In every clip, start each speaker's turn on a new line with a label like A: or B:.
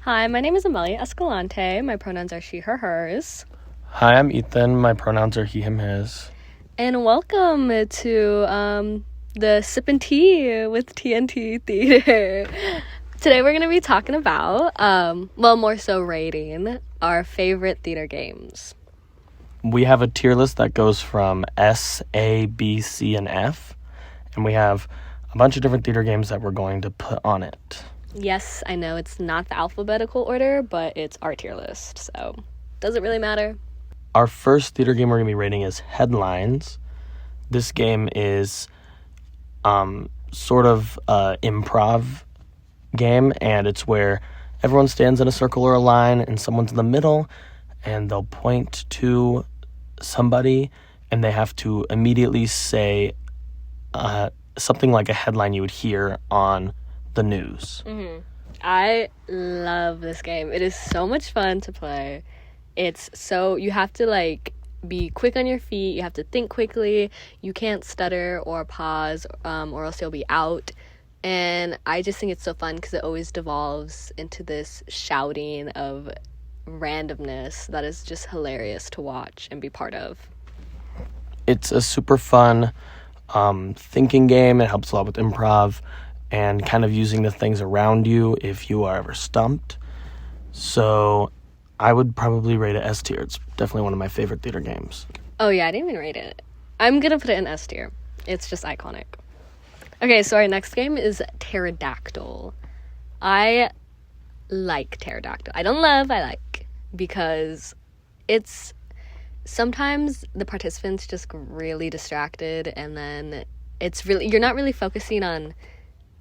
A: Hi, my name is Amelia Escalante. My pronouns are she, her, hers.
B: Hi, I'm Ethan. My pronouns are he, him, his.
A: And welcome to the Sip and Tea with TNTea Theater. Today we're going to be talking about, more so rating our favorite theater games.
B: We have a tier list that goes from S, A, B, C, and F. And we have a bunch of different theater games that we're going to put on it.
A: Yes, I know it's not the alphabetical order, but it's our tier list, so does it really matter?
B: Our first theater game we're going to be rating is Headlines. This game is sort of an improv game, and it's where everyone stands in a circle or a line, and someone's in the middle, and they'll point to somebody, and they have to immediately say something like a headline you would hear on the news.
A: Mm-hmm. I love this game. It is so much fun to play. You have to be quick on your feet. You have to think quickly. You can't stutter or pause or else you'll be out. And I just think it's so fun because it always devolves into this shouting of randomness that is just hilarious to watch and be part of.
B: It's a super fun thinking game. It helps a lot with improv and kind of using the things around you if you are ever stumped. So I would probably rate it S tier. It's definitely one of my favorite theater games.
A: Oh yeah, I didn't even rate it. I'm gonna put it in S tier. It's just iconic. Okay, so our next game is Pterodactyl. I like Pterodactyl. I like, because it's sometimes the participants just really distracted, and then you're not really focusing on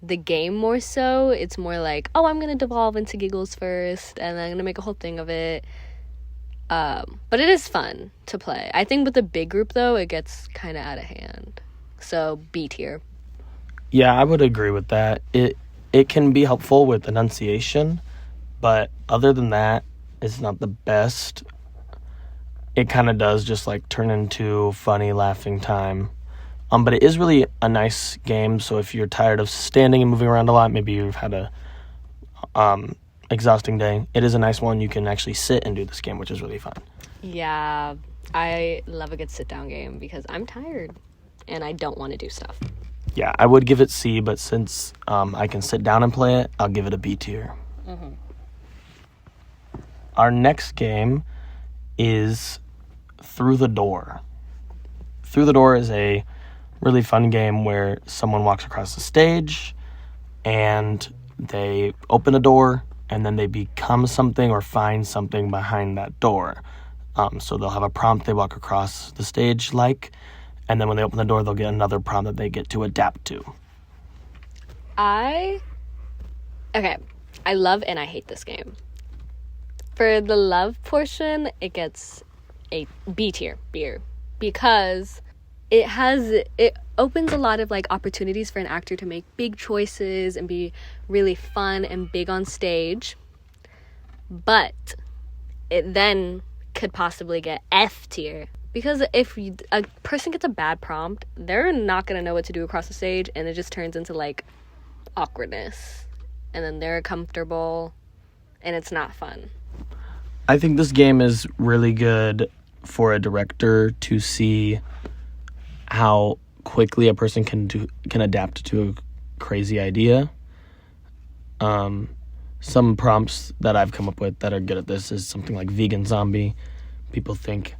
A: the game more so. It's more like, oh, I'm gonna devolve into giggles first and then I'm gonna make a whole thing of it. But it is fun to play. I think with the big group though, it gets kind of out of hand. So B tier.
B: Yeah, I would agree with that. It can be helpful with enunciation, but other than that, it's not the best. It kind of does just turn into funny laughing time. But it is really a nice game, so if you're tired of standing and moving around a lot, maybe you've had a exhausting day, it is a nice one. You can actually sit and do this game, which is really fun.
A: Yeah, I love a good sit-down game because I'm tired and I don't want to do stuff.
B: Yeah, I would give it C, but since I can sit down and play it, I'll give it a B tier.
A: Mm-hmm.
B: Our next game is Through the Door. Through the Door is a really fun game where someone walks across the stage and they open a door and then they become something or find something behind that door. So they'll have a prompt they walk across the stage and then when they open the door, they'll get another prompt that they get to adapt to.
A: I love and I hate this game. For the love portion, it gets a B tier beer because it opens a lot of opportunities for an actor to make big choices and be really fun and big on stage. But it then could possibly get F tier because if a person gets a bad prompt, they're not going to know what to do across the stage and it just turns into awkwardness. And then they're comfortable and it's not fun.
B: I think this game is really good for a director to see how quickly a person can adapt to a crazy idea. Some prompts that I've come up with that are good at this is something like vegan zombie. People think,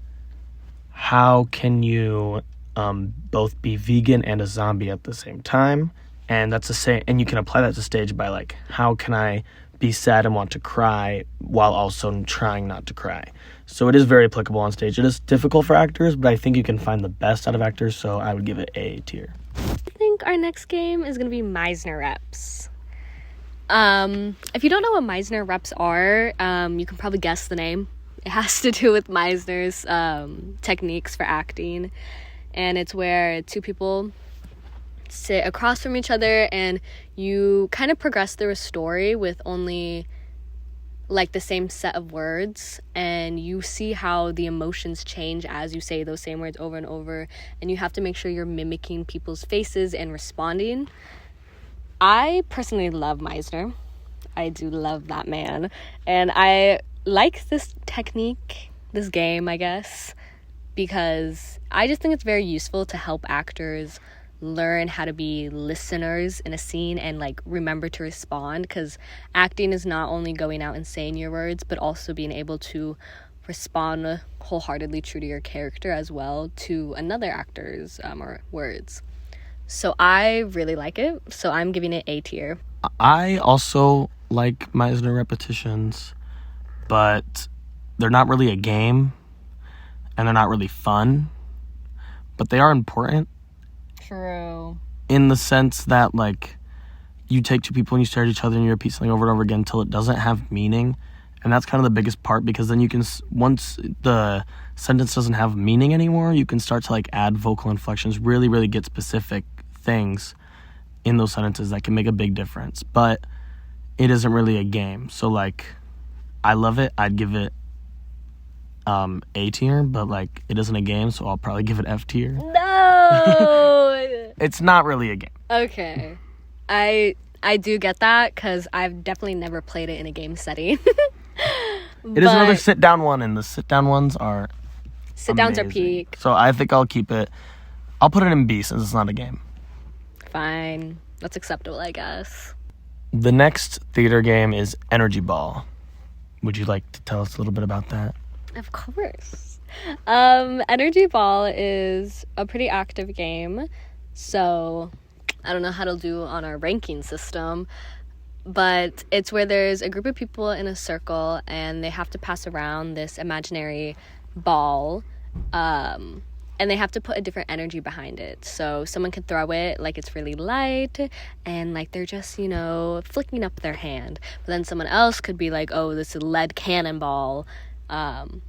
B: how can you both be vegan and a zombie at the same time? And that's the same, and you can apply that to stage by how can I be sad and want to cry while also trying not to cry. So it is very applicable on stage. It is difficult for actors, but I think you can find the best out of actors, so I would give it A tier.
A: I think our next game is going to be Meisner reps. If you don't know what Meisner reps are, you can probably guess the name. It has to do with Meisner's techniques for acting, and it's where two people sit across from each other and you kind of progress through a story with only the same set of words, and you see how the emotions change as you say those same words over and over, and you have to make sure you're mimicking people's faces and responding. I personally love Meisner. I do love that man. And I like this technique, this game, I guess, because I just think it's very useful to help actors learn how to be listeners in a scene and like remember to respond, because acting is not only going out and saying your words but also being able to respond wholeheartedly true to your character as well to another actor's or words. So I really like it, so I'm giving it A tier.
B: I also like Meisner repetitions, but they're not really a game and they're not really fun, but they are important.
A: True.
B: In the sense that, like, you take two people and you stare at each other and you repeat something over and over again until it doesn't have meaning. And that's kind of the biggest part, because then you can, once the sentence doesn't have meaning anymore, you can start to, like, add vocal inflections, really, really get specific things in those sentences that can make a big difference. But it isn't really a game. So, like, I love it. I'd give it A tier, but, like, it isn't a game, so I'll probably give it F tier.
A: No!
B: It's not really a game.
A: Okay. I do get that, because I've definitely never played it in a game setting.
B: It is another sit-down one, and the sit-down ones are
A: sit-downs are
B: amazing.
A: peak.
B: So I think I'll keep it. I'll put it in B since it's not a game.
A: Fine. That's acceptable, I guess.
B: The next theater game is Energy Ball. Would you like to tell us a little bit about that?
A: Of course. Energy Ball is a pretty active game, so I don't know how to do on our ranking system, but it's where there's a group of people in a circle and they have to pass around this imaginary ball, and they have to put a different energy behind it. So someone can throw it like it's really light and like they're just, flicking up their hand. But then someone else could be like, oh, this is a lead cannonball, and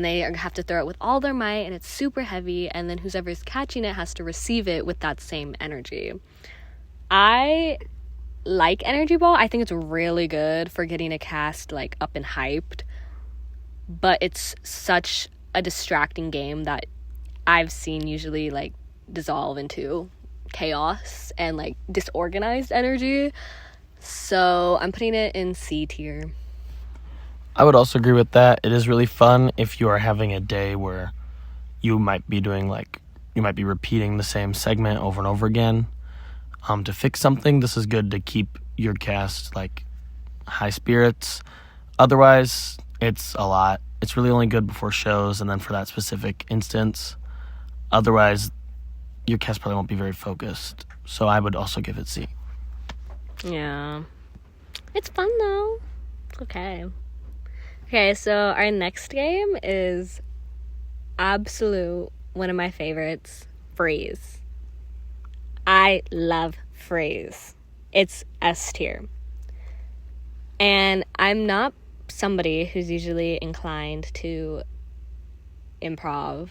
A: they have to throw it with all their might and it's super heavy, and then whoever's catching it has to receive it with that same energy. I like Energy Ball. I think it's really good for getting a cast like up and hyped, but it's such a distracting game that I've seen usually like dissolve into chaos and like disorganized energy. So I'm putting it in C tier.
B: I would also agree with that. It is really fun if you are having a day where you might be repeating the same segment over and over again. To fix something, this is good to keep your cast like high spirits. Otherwise, it's a lot. It's really only good before shows and then for that specific instance. Otherwise, your cast probably won't be very focused. So I would also give it C.
A: Yeah. It's fun though. It's okay. Okay, so our next game is absolute one of my favorites, Freeze. I love Freeze. It's S tier. And I'm not somebody who's usually inclined to improv.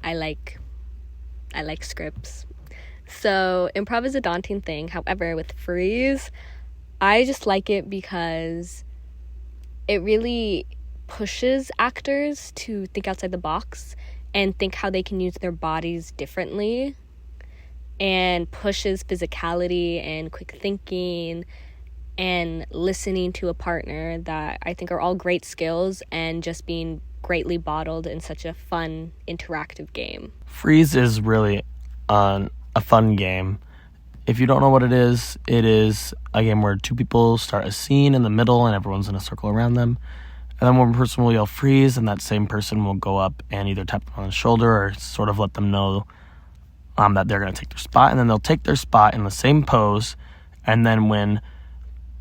A: I like scripts. So improv is a daunting thing. However, with Freeze, I just like it because it really pushes actors to think outside the box and think how they can use their bodies differently, and pushes physicality and quick thinking and listening to a partner, that I think are all great skills, and just being greatly bottled in such a fun, interactive game.
B: Freeze is really a fun game. If you don't know what it is a game where two people start a scene in the middle and everyone's in a circle around them. And then one person will yell freeze, and that same person will go up and either tap them on the shoulder or sort of let them know that they're going to take their spot. And then they'll take their spot in the same pose. And then when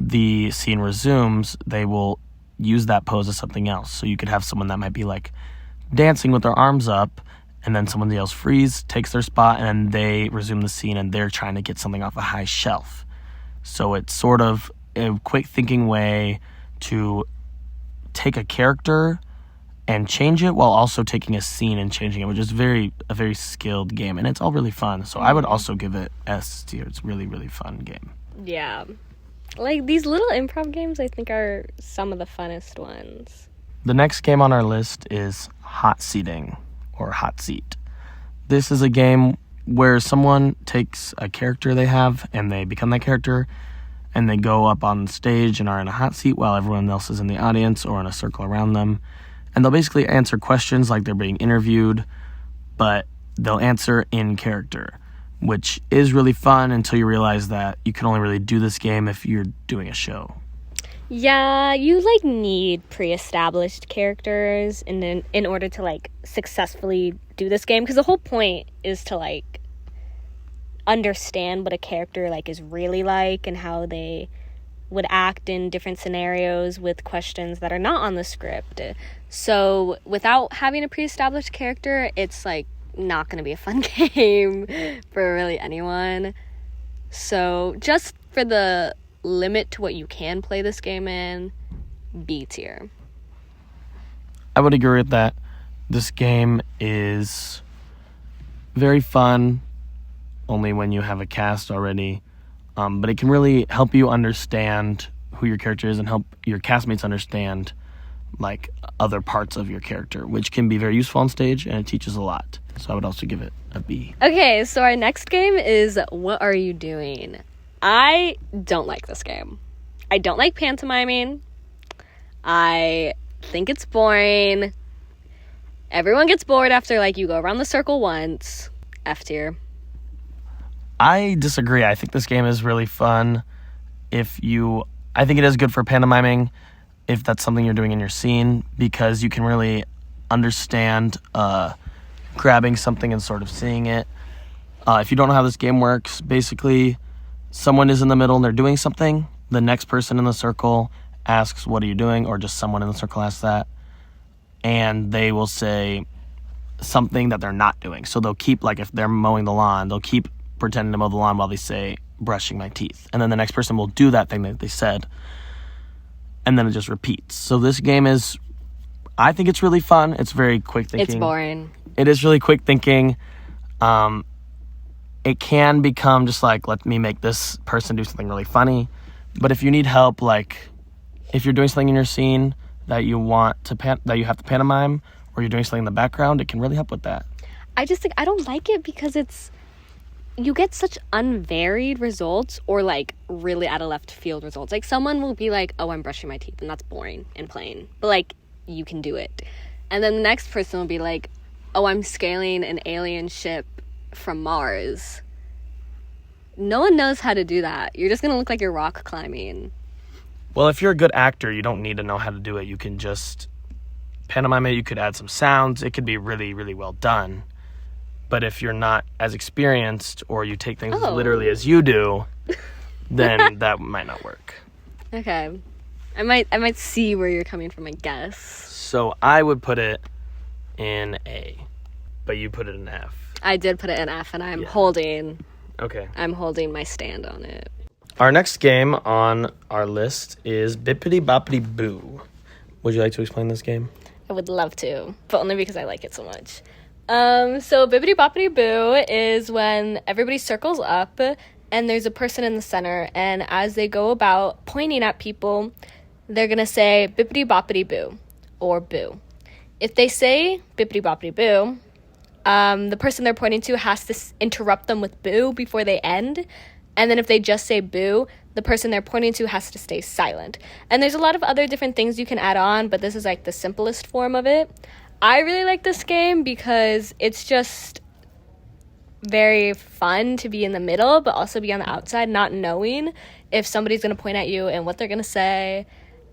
B: the scene resumes, they will use that pose as something else. So you could have someone that might be like dancing with their arms up, and then someone yells freeze, takes their spot, and then they resume the scene and they're trying to get something off a high shelf. So it's sort of a quick thinking way to take a character and change it while also taking a scene and changing it, which is a very skilled game, and it's all really fun. So I would also give it S tier. It's a really, really fun game.
A: Yeah. Like, these little improv games, I think, are some of the funnest ones.
B: The next game on our list is Hot Seating, or Hot Seat. This is a game where someone takes a character they have and they become that character, and they go up on stage and are in a hot seat while everyone else is in the audience or in a circle around them. And they'll basically answer questions like they're being interviewed, but they'll answer in character, which is really fun until you realize that you can only really do this game if you're doing a show.
A: Yeah, you need pre-established characters in order to successfully do this game, because the whole point is to understand what a character is really like and how they would act in different scenarios with questions that are not on the script. So without having a pre-established character, it's not going to be a fun game for really anyone. So just for the limit to what you can play this game in, B tier.
B: I would agree with that. This game is very fun only when you have a cast already, but it can really help you understand who your character is and help your castmates understand other parts of your character, which can be very useful on stage, and it teaches a lot. So I would also give it a B.
A: Okay, so our next game is What Are You Doing? I don't like this game. I don't like pantomiming. I think it's boring. Everyone gets bored after you go around the circle once. F tier.
B: I disagree. I think this game is really fun. I think it is good for pantomiming if that's something you're doing in your scene, because you can really understand grabbing something and sort of seeing it. If you don't know how this game works, basically someone is in the middle and they're doing something. The next person in the circle asks, "What are you doing?" Or just someone in the circle asks that. And they will say something that they're not doing. So they'll keep, if they're mowing the lawn, they'll keep pretending to mow the lawn while they say, "Brushing my teeth." And then the next person will do that thing that they said. And then it just repeats. So this game I think it's really fun. It's very quick thinking.
A: It's boring.
B: It is really quick thinking. It can become just let me make this person do something really funny. But if you need help, if you're doing something in your scene that you want to that you have to pantomime, or you're doing something in the background, it can really help with that.
A: I just think I don't like it because you get such unvaried results, or really out of left field results. Someone will be "Oh, I'm brushing my teeth," and that's boring and plain, but you can do it. And then the next person will be "Oh, I'm scaling an alien ship from Mars." No one knows how to do that. You're just gonna look like you're rock climbing.
B: Well, if you're a good actor, you don't need to know how to do it. You can just pantomime it. You could add some sounds. It could be really, really well done. But if you're not as experienced, or you take things as literally as you do, then that might not work.
A: Okay. I might see where you're coming from, I guess.
B: So I would put it in A, but you put it in F.
A: I did put it in F, and I'm holding my stand on it.
B: Our next game on our list is Bippity Boppity Boo. Would you like to explain this game?
A: I would love to, but only because I like it so much. So Bippity Boppity Boo is when everybody circles up and there's a person in the center, and as they go about pointing at people, they're gonna say Bippity Boppity Boo or Boo. If they say Bippity Boppity Boo, the person they're pointing to has to interrupt them with Boo before they end. And then if they just say Boo, the person they're pointing to has to stay silent. And there's a lot of other different things you can add on, but this is the simplest form of it. I really like this game because it's just very fun to be in the middle, but also be on the outside, not knowing if somebody's going to point at you and what they're going to say.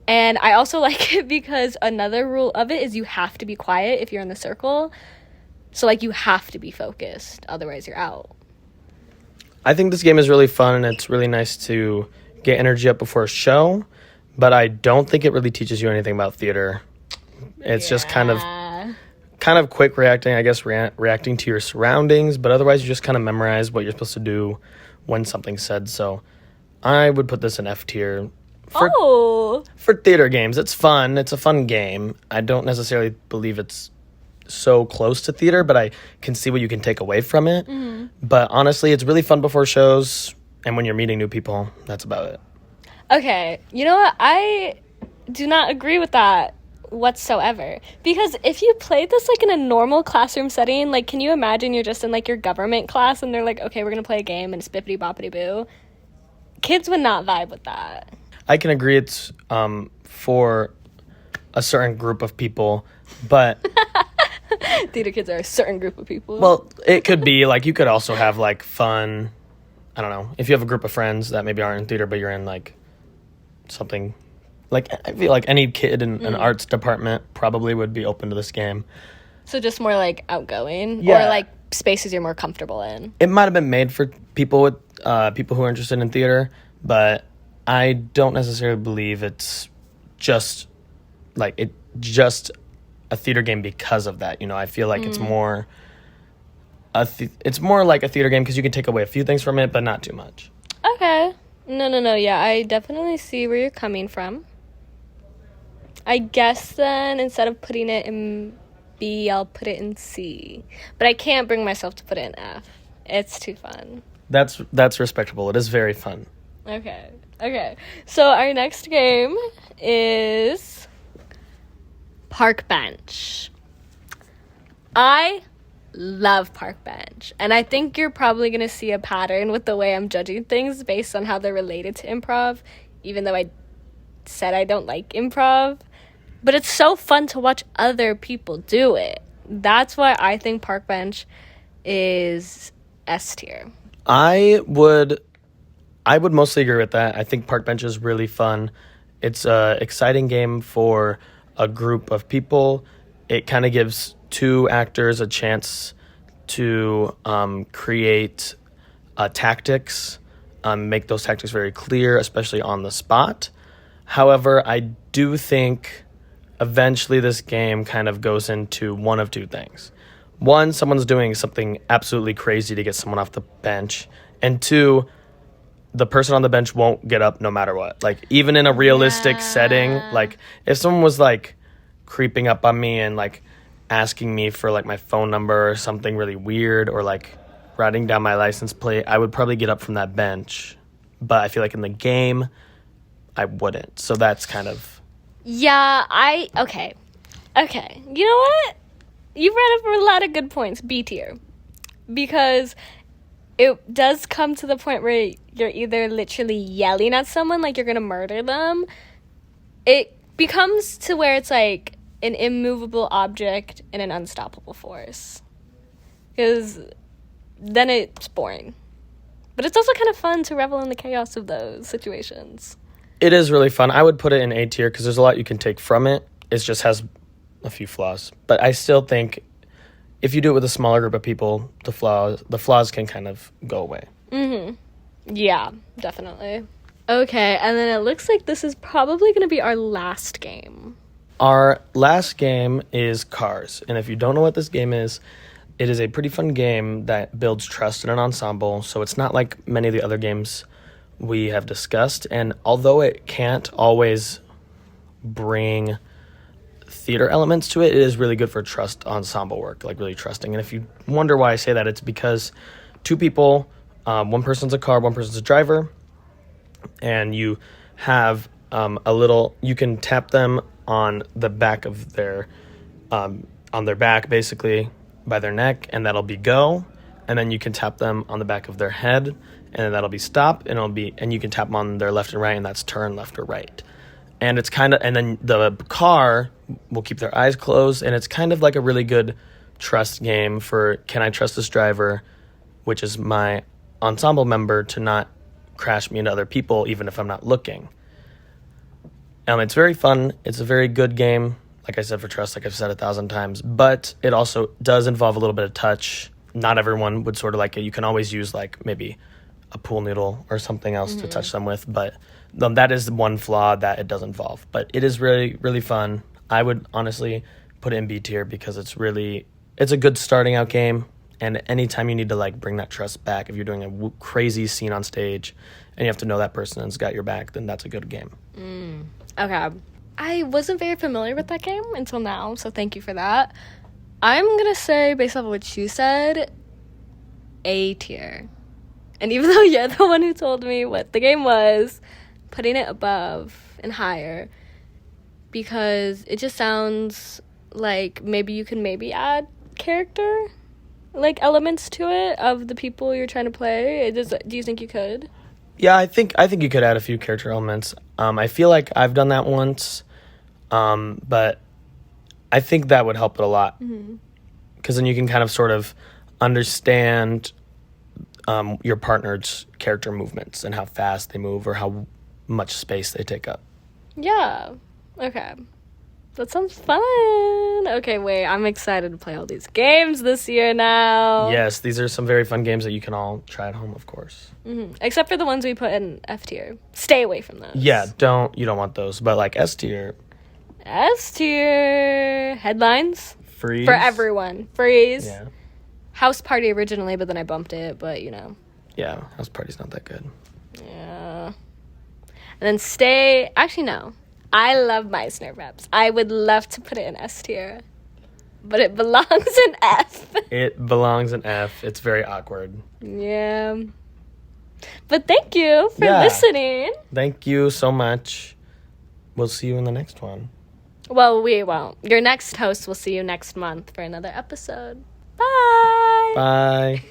A: And I also like it because another rule of it is you have to be quiet if you're in the circle. So you have to be focused, otherwise you're out.
B: I think this game is really fun, and it's really nice to get energy up before a show, but I don't think it really teaches you anything about theater. It's just kind of quick reacting, I guess, reacting to your surroundings, but otherwise you just kind of memorize what you're supposed to do when something's said. So I would put this in F tier. For theater games. It's fun. It's a fun game. I don't necessarily believe it's so close to theater, but I can see what you can take away from it. Mm-hmm. But honestly, it's really fun before shows, and when you're meeting new people, that's about it.
A: Okay, you know what? I do not agree with that whatsoever. Because if you played this in a normal classroom setting, can you imagine you're just in your government class and they're okay, we're gonna play a game and it's Bippity Boppity Boo? kids would not vibe with that.
B: I can agree it's for a certain group of people, but
A: Theater kids are a certain group of people.
B: well, it could be like you could also have like fun. I don't know, if you have a group of friends that maybe aren't in theater, but you're in like something. Like I feel like any kid in an arts department probably would be open to this game.
A: So just more like outgoing,
B: Yeah.
A: or like spaces you're more comfortable in.
B: It might have been made for people with people who are interested in theater, but I don't necessarily believe it's just a theater game because of that. You know, I feel like it's more it's more like a theater game because you can take away a few things from it, but not too much.
A: Okay. No. Yeah, I definitely see where you're coming from. I guess then instead of putting it in B, I'll put it in C. But I can't bring myself to put it in F. It's too fun.
B: That's respectable. It is very fun.
A: Okay. So our next game is Park Bench. I love Park Bench. And I think you're probably going to see a pattern with the way I'm judging things based on how they're related to improv, even though I said I don't like improv. But it's so fun to watch other people do it. That's why I think Park Bench is S tier.
B: I would mostly agree with that. I think Park Bench is really fun. It's a exciting game for a group of people. It kind of gives two actors a chance to create tactics, make those tactics very clear, especially on the spot. However, I do think eventually this game kind of goes into one of two things. One, someone's doing something absolutely crazy to get someone off the bench. And two, the person on the bench won't get up no matter what. Like, even in a realistic setting, like, if someone was, like, creeping up on me and, like, asking me for, like, my phone number or something really weird or, like, writing down my license plate, I would probably get up from that bench. But I feel like in the game, I wouldn't. So that's kind of...
A: Yeah, okay. You know what? You brought up a lot of good points, B tier. Because it does come to the point where you're either literally yelling at someone like you're going to murder them. It becomes to where it's like an immovable object and an unstoppable force. Because then it's boring. But it's also kind of fun to revel in the chaos of those situations.
B: It is really fun. I would put it in A tier because there's a lot you can take from it. It just has a few flaws. But I still think if you do it with a smaller group of people, the flaws can kind of go away.
A: Yeah, definitely. Okay, and then it looks like this is probably going to be our last game.
B: Our last game is Cars. And if you don't know what this game is, it is a pretty fun game that builds trust in an ensemble. So it's not like many of the other games we have discussed. And although it can't always bring theater elements to it, it is really good for trust ensemble work, like really trusting. And if you wonder why I say that, it's because two people, one person's a car, one person's a driver, and you have you can tap them on the back of their, on their back basically by their neck, and that'll be go. And then you can tap them on the back of their head, and then that'll be stop, and you can tap them on their left and right, and that's turn left or right. And it's and then the car will keep their eyes closed, and it's kind of like a really good trust game for, can I trust this driver, which is my ensemble member, to not crash me into other people, even if I'm not looking. It's very fun. It's a very good game, like I said, for trust, like I've said 1,000 times, but it also does involve a little bit of touch. Not everyone would sort of like it. You can always use like maybe a pool noodle or something else to touch them with, but that is one flaw that it does involve. But it is really, really fun. I would honestly put it in B tier because it's a good starting out game, and anytime you need to like bring that trust back, if you're doing a crazy scene on stage and you have to know that person has got your back, then that's a good game.
A: Okay. I wasn't very familiar with that game until now, so thank you for that. I'm going to say, based off of what you said, A tier. And even though you're the one who told me what the game was, putting it above and higher, because it just sounds like maybe you can add character, like, elements to it of the people you're trying to play. Do you think you could?
B: Yeah, I think you could add a few character elements. I feel like I've done that once, but I think that would help it a lot. Because then you can kind of sort of understand your partner's character movements and how fast they move or how much space they take up.
A: Yeah. Okay. That sounds fun. Okay, wait. I'm excited to play all these games this year now.
B: Yes, these are some very fun games that you can all try at home, of course.
A: Except for the ones we put in F tier. Stay away from those.
B: Yeah, you don't want those. But like S tier.
A: S tier. Headlines.
B: Freeze.
A: For everyone. Freeze.
B: Yeah.
A: House Party originally, but then I bumped it, but you know.
B: Yeah, House Party's not that good.
A: Yeah. And then stay. Actually, no. I love Meisner reps. I would love to put it in S tier, but it belongs in F.
B: It belongs in F. It's very awkward.
A: Yeah. But thank you for listening.
B: Thank you so much. We'll see you in the next one.
A: Well, we won't. Your next host will see you next month for another episode. Bye.
B: Bye.